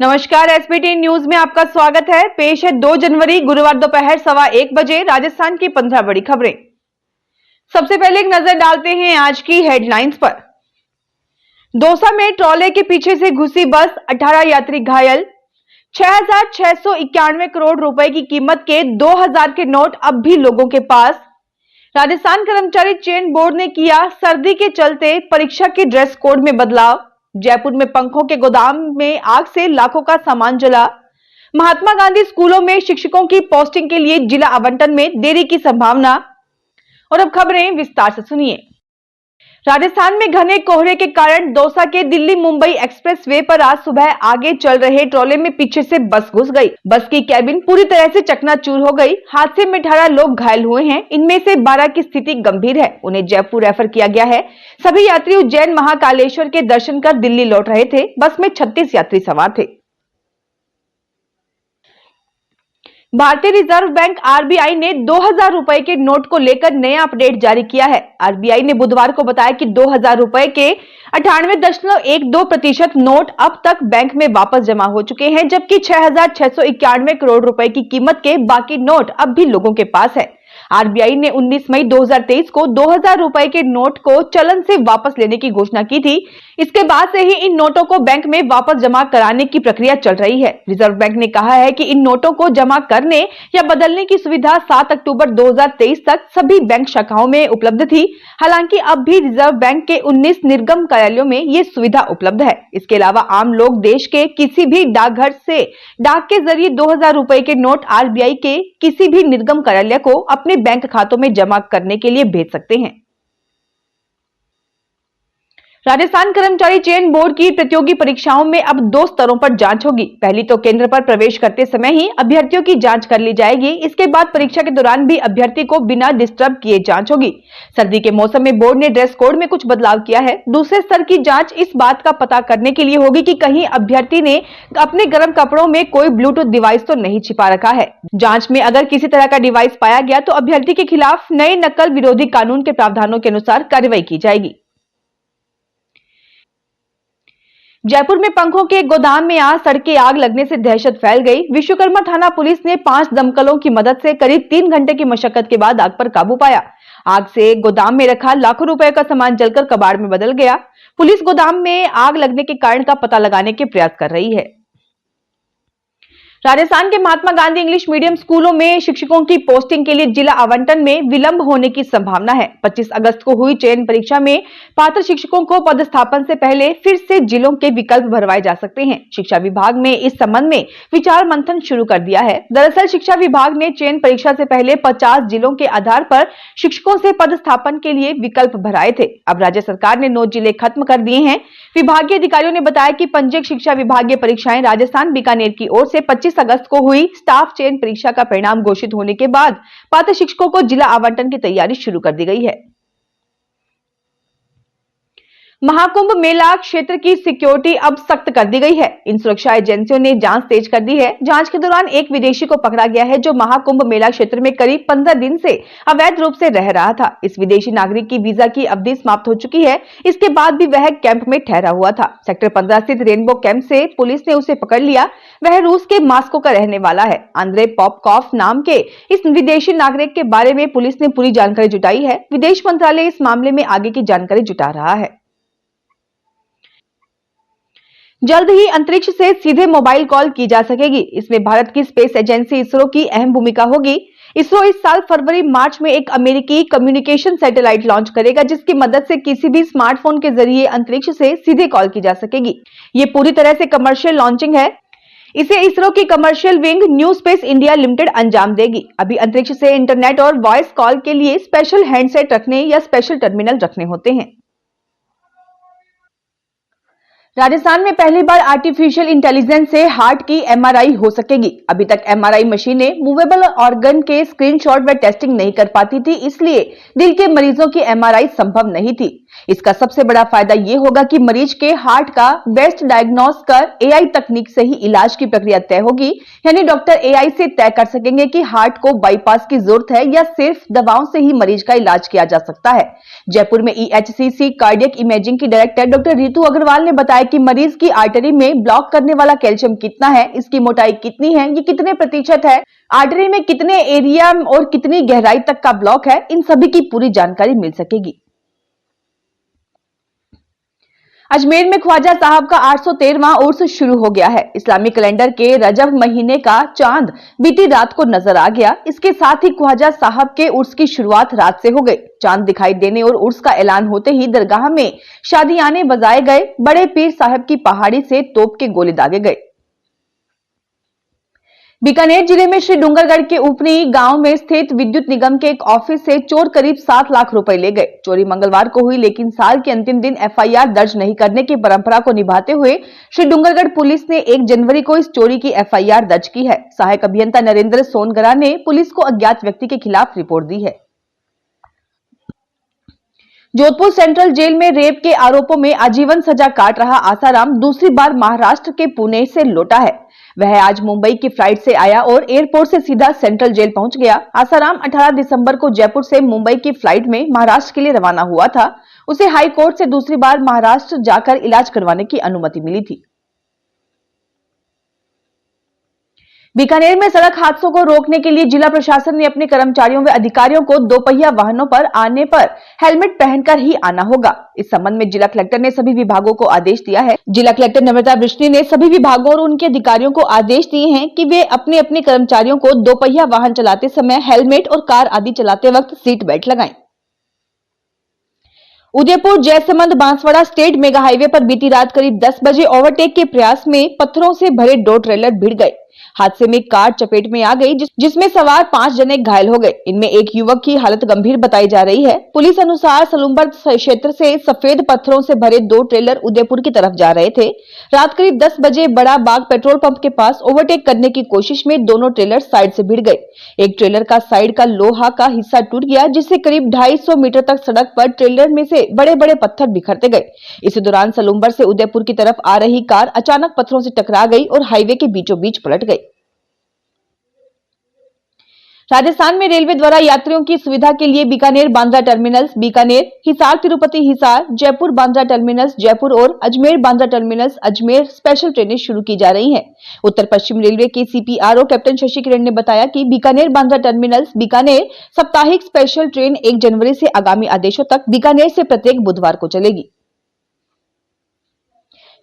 नमस्कार, SBT news में आपका स्वागत है। पेश है 2 जनवरी गुरुवार दोपहर 1:15 बजे राजस्थान की 15 बड़ी खबरें। सबसे पहले एक नजर डालते हैं आज की हेडलाइंस पर। दौसा में ट्रॉले के पीछे से घुसी बस, 18 यात्री घायल। 6,691 करोड़ रुपए की कीमत के 2,000 के नोट अब भी लोगों के पास। राजस्थान कर्मचारी चयन बोर्ड ने किया सर्दी के चलते परीक्षा के ड्रेस कोड में बदलाव। जयपुर में पंखों के गोदाम में आग से लाखों का सामान जला। महात्मा गांधी स्कूलों में शिक्षकों की पोस्टिंग के लिए जिला आवंटन में देरी की संभावना। और अब खबरें विस्तार से सुनिए। राजस्थान में घने कोहरे के कारण दौसा के दिल्ली मुंबई एक्सप्रेस वे पर आज सुबह आगे चल रहे ट्रोले में पीछे से बस घुस गई। बस की कैबिन पूरी तरह से चकनाचूर हो गई। हादसे में 18 लोग घायल हुए हैं। इनमें से 12 की स्थिति गंभीर है, उन्हें जयपुर रेफर किया गया है। सभी यात्री उज्जैन महाकालेश्वर के दर्शन कर दिल्ली लौट रहे थे। बस में 36 यात्री सवार थे। भारतीय रिजर्व बैंक आरबीआई ने 2,000 रुपए के नोट को लेकर नया अपडेट जारी किया है। आरबीआई ने बुधवार को बताया कि 2,000 रुपए के 98.12% नोट अब तक बैंक में वापस जमा हो चुके हैं, जबकि 6,691 करोड़ रुपए की कीमत के बाकी नोट अब भी लोगों के पास है। आरबीआई ने 19 मई 2023 को 2,000 रुपए के नोट को चलन से वापस लेने की घोषणा की थी। इसके बाद से ही इन नोटों को बैंक में वापस जमा कराने की प्रक्रिया चल रही है। रिजर्व बैंक ने कहा है कि इन नोटों को जमा करने या बदलने की सुविधा 7 अक्टूबर 2023 तक सभी बैंक शाखाओं में उपलब्ध थी। हालांकि अब भी रिजर्व बैंक के 19 निर्गम कार्यालयों में ये सुविधा उपलब्ध है। इसके अलावा आम लोग देश के किसी भी डाकघर से डाक के जरिए 2,000 रुपए के नोट आरबीआई के किसी भी निर्गम कार्यालय को अपने बैंक खातों में जमा करने के लिए भेज सकते हैं। राजस्थान कर्मचारी चयन बोर्ड की प्रतियोगी परीक्षाओं में अब 2 स्तरों पर जांच होगी। पहली तो केंद्र पर प्रवेश करते समय ही अभ्यर्थियों की जांच कर ली जाएगी। इसके बाद परीक्षा के दौरान भी अभ्यर्थी को बिना डिस्टर्ब किए जांच होगी। सर्दी के मौसम में बोर्ड ने ड्रेस कोड में कुछ बदलाव किया है। दूसरे स्तर की जांच इस बात का पता करने के लिए होगी कि कहीं अभ्यर्थी ने अपने गर्म कपड़ों में कोई ब्लूटूथ डिवाइस तो नहीं छिपा रखा है। जांच में अगर किसी तरह का डिवाइस पाया गया तो अभ्यर्थी के खिलाफ नए नकल विरोधी कानून के प्रावधानों के अनुसार कार्रवाई की जाएगी। जयपुर में पंखों के गोदाम में आज तड़के आग लगने से दहशत फैल गई। विश्वकर्मा थाना पुलिस ने 5 दमकलों की मदद से करीब 3 घंटे की मशक्कत के बाद आग पर काबू पाया। आग से गोदाम में रखा लाखों रुपए का सामान जलकर कबाड़ में बदल गया। पुलिस गोदाम में आग लगने के कारण का पता लगाने के प्रयास कर रही है। राजस्थान के महात्मा गांधी इंग्लिश मीडियम स्कूलों में शिक्षकों की पोस्टिंग के लिए जिला आवंटन में विलंब होने की संभावना है। 25 अगस्त को हुई चयन परीक्षा में पात्र शिक्षकों को पदस्थापन से पहले फिर से जिलों के विकल्प भरवाए जा सकते हैं। शिक्षा विभाग ने इस संबंध में विचार मंथन शुरू कर दिया है। दरअसल शिक्षा विभाग ने चयन परीक्षा से पहले 50 जिलों के आधार पर शिक्षकों से पदस्थापन के लिए विकल्प भराए थे। अब राज्य सरकार ने 9 जिले खत्म कर दिए हैं। विभागीय अधिकारियों ने बताया कि पंजीयक शिक्षा विभागीय परीक्षाएं राजस्थान बीकानेर की ओर से 25 अगस्त को हुई स्टाफ चयन परीक्षा का परिणाम घोषित होने के बाद पात्र शिक्षकों को जिला आवंटन की तैयारी शुरू कर दी गई है। महाकुंभ मेला क्षेत्र की सिक्योरिटी अब सख्त कर दी गई है। इन सुरक्षा एजेंसियों ने जांच तेज कर दी है। जांच के दौरान एक विदेशी को पकड़ा गया है जो महाकुंभ मेला क्षेत्र में करीब 15 दिन से अवैध रूप से रह रहा था। इस विदेशी नागरिक की वीजा की अवधि समाप्त हो चुकी है। इसके बाद भी वह कैंप में ठहरा हुआ था। सेक्टर 15 स्थित रेनबो कैंप से पुलिस ने उसे पकड़ लिया। वह रूस के मास्को का रहने वाला है। आंद्रे पॉपकॉफ नाम के इस विदेशी नागरिक के बारे में पुलिस ने पूरी जानकारी जुटाई है। विदेश मंत्रालय इस मामले में आगे की जानकारी जुटा रहा है। जल्द ही अंतरिक्ष से सीधे मोबाइल कॉल की जा सकेगी। इसमें भारत की स्पेस एजेंसी इसरो की अहम भूमिका होगी। इसरो इस साल फरवरी-मार्च में एक अमेरिकी कम्युनिकेशन सैटेलाइट लॉन्च करेगा, जिसकी मदद से किसी भी स्मार्टफोन के जरिए अंतरिक्ष से सीधे कॉल की जा सकेगी। ये पूरी तरह से कमर्शियल लॉन्चिंग है। इसे इसरो की commercial wing new space India limited अंजाम देगी। अभी अंतरिक्ष से इंटरनेट और वॉइस कॉल के लिए स्पेशल हैंडसेट रखने या स्पेशल टर्मिनल रखने होते हैं। राजस्थान में पहली बार आर्टिफिशियल इंटेलिजेंस से हार्ट की एमआरआई हो सकेगी। अभी तक एमआरआई मशीनें मूवेबल ऑर्गन के स्क्रीनशॉट व टेस्टिंग नहीं कर पाती थी, इसलिए दिल के मरीजों की एमआरआई संभव नहीं थी। इसका सबसे बड़ा फायदा यह होगा कि मरीज के हार्ट का बेस्ट डायग्नोस कर एआई तकनीक से ही इलाज की प्रक्रिया तय होगी। यानी डॉक्टर एआई से तय कर सकेंगे कि हार्ट को बाईपास की जरूरत है या सिर्फ दवाओं से ही मरीज का इलाज किया जा सकता है। जयपुर में ईएचसीसी कार्डियक इमेजिंग की डायरेक्टर डॉक्टर रितु अग्रवाल ने बताया बताया कि मरीज की आर्टरी में ब्लॉक करने वाला कैल्शियम कितना है, इसकी मोटाई कितनी है, ये कितने प्रतिशत है, आर्टरी में कितने एरिया और कितनी गहराई तक का ब्लॉक है, इन सभी की पूरी जानकारी मिल सकेगी। अजमेर में ख्वाजा साहब का 813वां उर्स शुरू हो गया है। इस्लामी कैलेंडर के रजब महीने का चांद बीती रात को नजर आ गया। इसके साथ ही ख्वाजा साहब के उर्स की शुरुआत रात से हो गई। चांद दिखाई देने और उर्स का ऐलान होते ही दरगाह में शादियाने बजाए गए। बड़े पीर साहब की पहाड़ी से तोप के गोले दागे गए। बीकानेर जिले में श्री डूंगरगढ़ के उपरी गांव में स्थित विद्युत निगम के एक ऑफिस से चोर करीब 7 लाख रुपए ले गए। चोरी मंगलवार को हुई, लेकिन साल के अंतिम दिन एफआईआर दर्ज नहीं करने की परंपरा को निभाते हुए श्री डूंगरगढ़ पुलिस ने 1 जनवरी को इस चोरी की एफआईआर दर्ज की है। सहायक अभियंता नरेंद्र सोनगरा ने पुलिस को अज्ञात व्यक्ति के खिलाफ रिपोर्ट दी है। जोधपुर सेंट्रल जेल में रेप के आरोपों में आजीवन सजा काट रहा आसाराम दूसरी बार महाराष्ट्र के पुणे से लौटा है। वह आज मुंबई की फ्लाइट से आया और एयरपोर्ट से सीधा सेंट्रल जेल पहुंच गया। आसाराम 18 दिसंबर को जयपुर से मुंबई की फ्लाइट में महाराष्ट्र के लिए रवाना हुआ था। उसे हाई कोर्ट से दूसरी बार महाराष्ट्र जाकर इलाज करवाने की अनुमति मिली थी। बीकानेर में सड़क हादसों को रोकने के लिए जिला प्रशासन ने अपने कर्मचारियों व अधिकारियों को दोपहिया वाहनों पर आने पर हेलमेट पहनकर ही आना होगा। इस संबंध में जिला कलेक्टर ने सभी विभागों को आदेश दिया है। जिला कलेक्टर नम्रता वृष्टि ने सभी विभागों और उनके अधिकारियों को आदेश दिए हैं कि वे अपने अपने कर्मचारियों को दोपहिया वाहन चलाते समय हेलमेट और कार आदि चलाते वक्त सीट बेल्ट लगाएं। Udaipur Jaisamand Banswara state mega highway पर बीती रात करीब 10 बजे ओवरटेक के प्रयास में पत्थरों से भरे 2 ट्रेलर भिड़ गए। हादसे में कार चपेट में आ गई, जिसमें सवार 5 जने घायल हो गए। इनमें एक युवक की हालत गंभीर बताई जा रही है। पुलिस अनुसार सलूम्बर क्षेत्र से सफेद पत्थरों से भरे 2 ट्रेलर उदयपुर की तरफ जा रहे थे। रात करीब 10 बजे बड़ा बाग पेट्रोल पंप के पास ओवरटेक करने की कोशिश में दोनों ट्रेलर साइड से भिड़ गए। एक ट्रेलर का साइड का लोहा का हिस्सा टूट गया, जिससे करीब 250 मीटर तक सड़क पर ट्रेलर में से बड़े बड़े पत्थर बिखरते गए। इसी दौरान सलूम्बर से उदयपुर की तरफ आ रही कार अचानक पत्थरों से टकरा गई और हाईवे के बीचों बीच पलट गई। राजस्थान में रेलवे द्वारा यात्रियों की सुविधा के लिए बीकानेर बांद्रा टर्मिनल्स, बीकानेर, हिसार तिरुपति हिसार, जयपुर बांद्रा टर्मिनल्स जयपुर और अजमेर बांद्रा टर्मिनल्स अजमेर स्पेशल ट्रेनें शुरू की जा रही हैं। उत्तर पश्चिम रेलवे के सीपीआरओ कैप्टन शशि किरण ने बताया कि बीकानेर बांद्रा टर्मिनल्स बीकानेर साप्ताहिक स्पेशल ट्रेन 1 जनवरी से आगामी आदेशों तक बीकानेर से प्रत्येक बुधवार को चलेगी।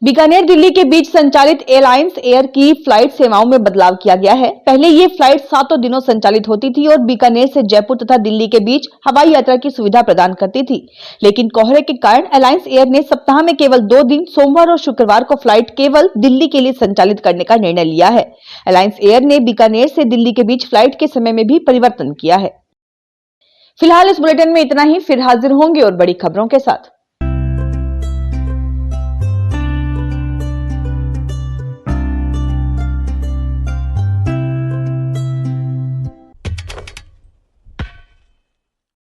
बीकानेर दिल्ली के बीच संचालित एलायंस एयर की फ्लाइट सेवाओं में बदलाव किया गया है। पहले ये फ्लाइट 7 दिनों संचालित होती थी और बीकानेर से जयपुर तथा दिल्ली के बीच हवाई यात्रा की सुविधा प्रदान करती थी, लेकिन कोहरे के कारण एलायंस एयर ने सप्ताह में केवल 2 दिन सोमवार और शुक्रवार को फ्लाइट केवल दिल्ली के लिए संचालित करने का निर्णय लिया है। एलायंस एयर ने बीकानेर से दिल्ली के बीच फ्लाइट के समय में भी परिवर्तन किया है। फिलहाल इस बुलेटिन में इतना ही। फिर हाजिर होंगे और बड़ी खबरों के साथ।